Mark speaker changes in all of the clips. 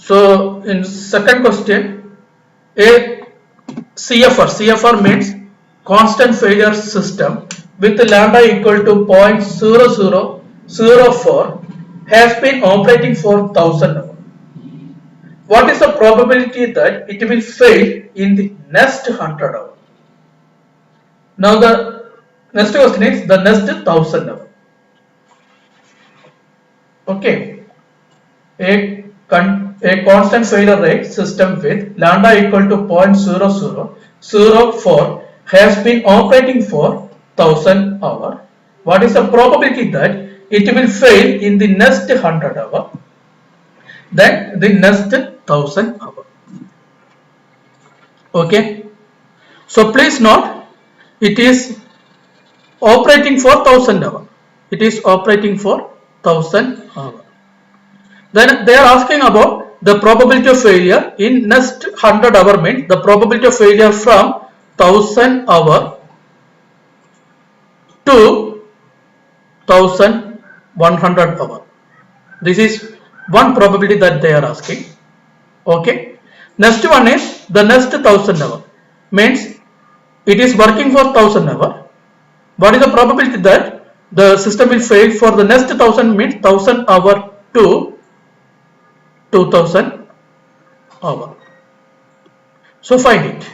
Speaker 1: So in second question, a CFR means constant failure system with lambda equal to 0.0004 has been operating for 1000 hours. What is the probability that it will fail in the next 100 hours? Now the next question is the next 1000 hours. Okay, a constant failure rate system with lambda equal to 0.0004 has been operating for 1000 hours. What is the probability that it will fail in the next 100 hours? Then the next 1000 hours. Okay. So please note, it is operating for 1000 hours. It is operating for 1000 hours. Then they are asking about the probability of failure in next 100 hour means the probability of failure from 1000 hour to 1100 hour. This is one probability that they are asking. Okay. Next one is the next 1000 hour means it is working for 1000 hour. What is the probability that the system will fail for the next 1000 means 1000 hour to 2000 hour. So find it.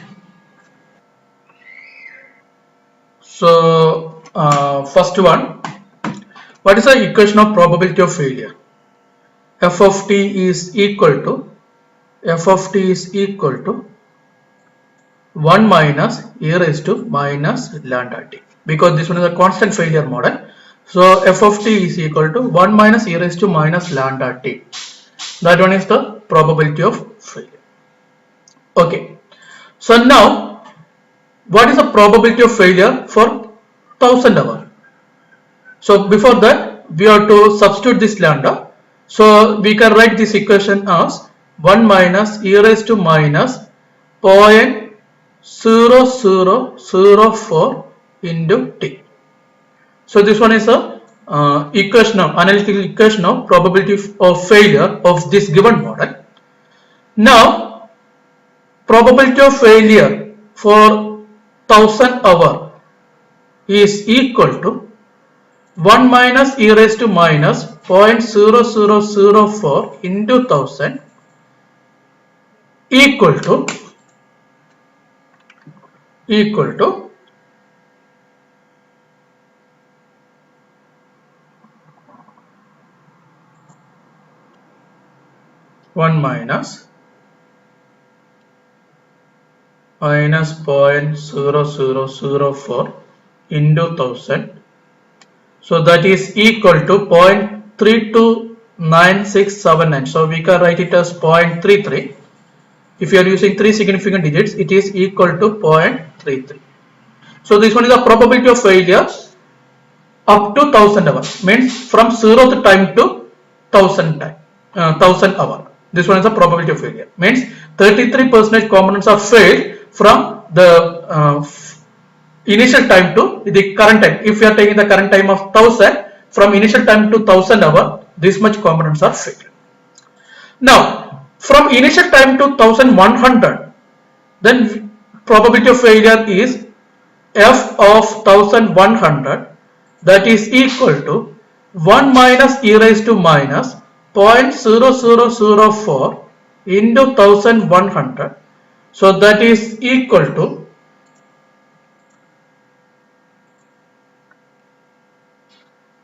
Speaker 1: So first one, what is the equation of probability of failure? F of t is equal to 1 minus e raised to minus lambda t, because this one is a constant failure model. So f of t is equal to 1 minus e raised to minus lambda t. That one is the probability of failure. Okay. So now, what is the probability of failure for 1000 hours? So before that, we have to substitute this lambda. So we can write this equation as 1 minus e raised to minus 0.0004 into t. So this one is a analytical equation of probability of failure of this given model. Now, probability of failure for 1000 hour is equal to 1 minus e raised to minus 0.0004 into 1000 equal to 1 minus 0.0004 into 1000. So that is equal to 0.329679. So we can write it as 0.33. If you are using 3 significant digits, it is equal to 0.33. So this one is the probability of failure up to 1000 hours, means from 0th time to 1000 hour. This one is the probability of failure, means 33% components are failed from the initial time to the current time. If you are taking the current time of 1000, from initial time to 1000 hour, this much components are failed. Now, from initial time to 1100, then probability of failure is f of 1100, that is equal to 1 minus e raised to minus 0.0004 into 1100. So that is equal to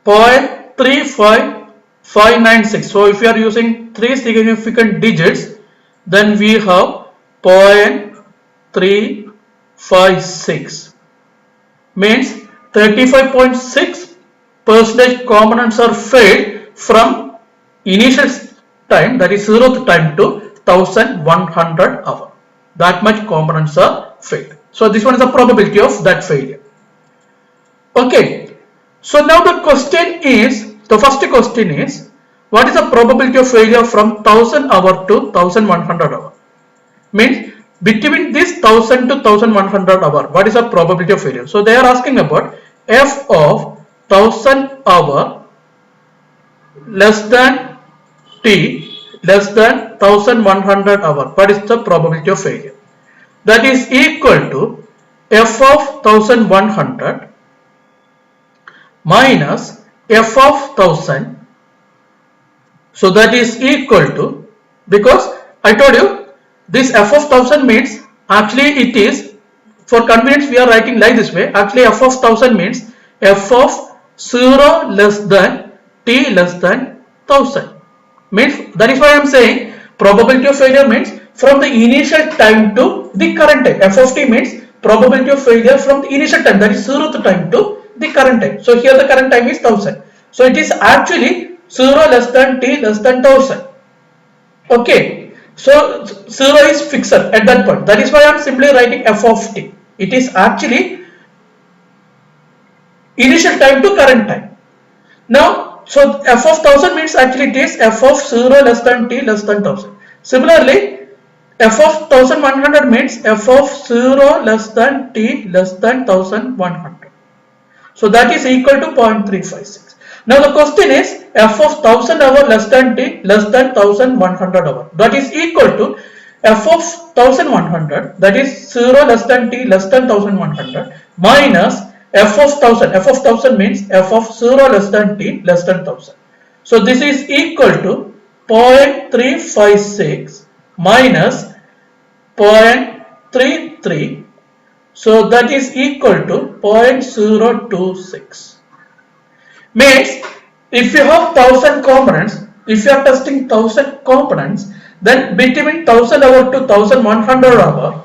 Speaker 1: 0.35596. So if you are using 3 significant digits, then we have 0.356, means 35.6% components are failed from initial time, that is 0th time, to 1100 hour. That much components are failed. So this one is the probability of that failure. Okay. So now the question is, the first question is, what is the probability of failure from 1000 hour to 1100 hour? Means between this 1000 to 1100 hour, what is the probability of failure? So they are asking about f of 1000 hour less than t less than 1100 hour. What is the probability of failure? That is equal to f of 1100 minus f of 1000. So that is equal to, because I told you this f of 1000 means, actually it is, for convenience we are writing like this way, actually f of 1000 means f of 0 less than t less than 1000. Means, that is why I am saying probability of failure means from the initial time to the current time. F of t means probability of failure from the initial time, that is 0th time to the current time. So here the current time is 1000. So it is actually 0 less than t less than 1000. Okay. So 0 is fixed at that point. That is why I am simply writing f of t. It is actually initial time to current time. Now, so f of 1000 means actually it is f of 0 less than t less than 1000. Similarly, f of 1100 means f of 0 less than t less than 1100. So that is equal to 0.356. Now the question is f of 1000 hour less than t less than 1100 hour. That is equal to f of 1100, that is 0 less than t less than 1100, minus f of 1000. F of 1000 means f of 0 less than t less than 1000. So this is equal to 0.356 minus 0.33. So that is equal to 0.026. Means if you have 1000 components, if you are testing 1000 components, then between 1000 hour to 1100 hour,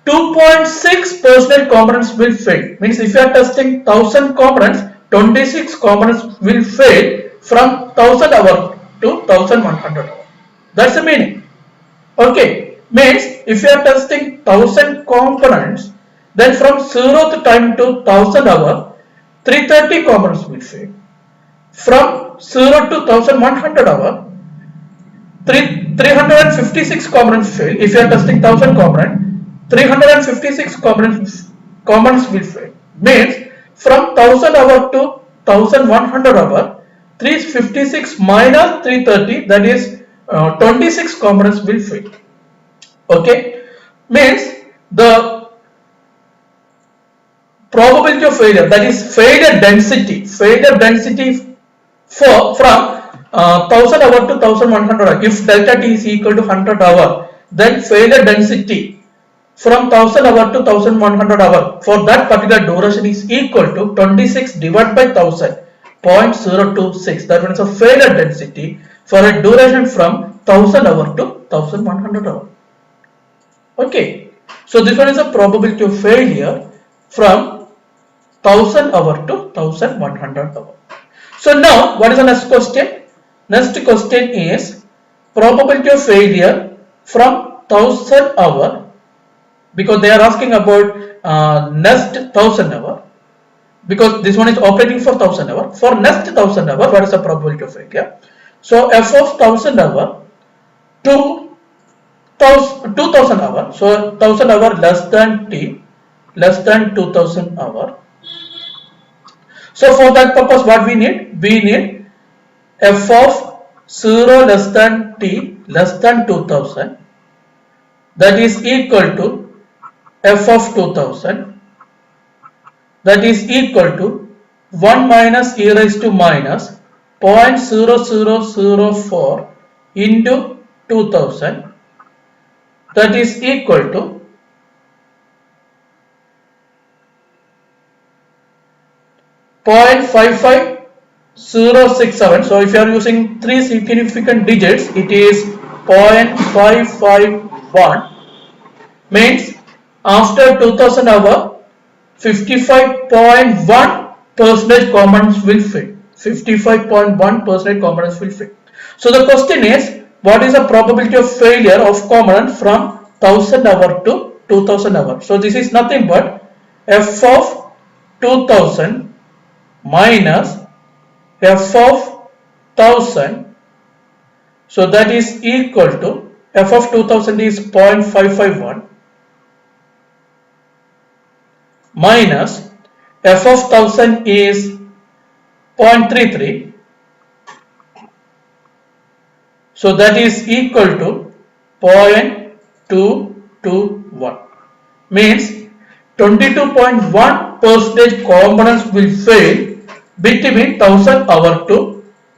Speaker 1: 2.6% components will fail. Means if you are testing 1000 components, 26 components will fail from 1000 hour to 1100 hour. That's the meaning. Okay. Means if you are testing 1000 components, then from 0th time to 1000 hour, 330 components will fail. From 0 to 1100 hour, 356 components fail. If you are testing 1000 components, 356 components will fail. Means from 1000 hour to 1100 hour, 356 minus 330, that is 26 components will fail. Okay, means the probability of failure, that is failure density for from 1000 hour to 1100 hour. If delta t is equal to 100 hour, then failure density from 1000 hour to 1100 hour for that particular duration is equal to 26 divided by 1000, 0.026. That means a failure density for a duration from 1000 hour to 1100 hour. Okay, so this one is a probability of failure from 1000 hour to 1100 hour. So now what is the next question? Next question is probability of failure from 1000 hour, because they are asking about next 1000 hour, because this one is operating for 1000 hour. For next 1000 hour, what is the probability of failure? So f of 1000 hour to 2000 hour, so 1000 hour less than t less than 2000 hour. So for that purpose what we need f of 0 less than t less than 2000, that is equal to f of 2000, that is equal to 1 minus e raised to minus 0.0004 into 2000, that is equal to 0.55067. So if you are using 3 significant digits, it is 0.551. Means after 2000 hour, 55.1% components will fail. 55.1% components will fail. So the question is, what is the probability of failure of component from 1000 hour to 2000 hour? So this is nothing but f of 2000 minus f of 1000. So that is equal to f of 2000 is 0.551 minus f of 1000 is 0.33 So that is equal to 0.221. Means 22.1% components will fail between 1000 hour to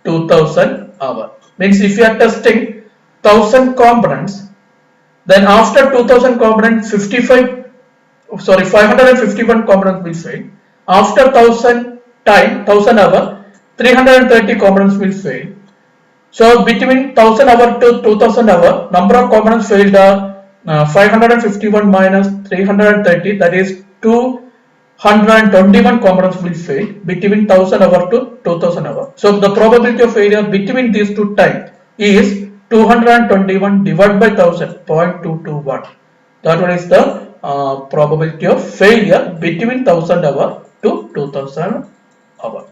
Speaker 1: 2000 hour. Means if you are testing 1000 components, then after 2000 components 551 components will fail. After 1000 hour 330 components will fail. So between 1000 hour to 2000 hour, number of components failed are 551 minus 330, that is 221 components will fail between 1000 hour to 2000 hour. So the probability of failure between these two times is 221 divided by 1000, 0.221. That one is the probability of failure between 1000 hour to 2000 hour.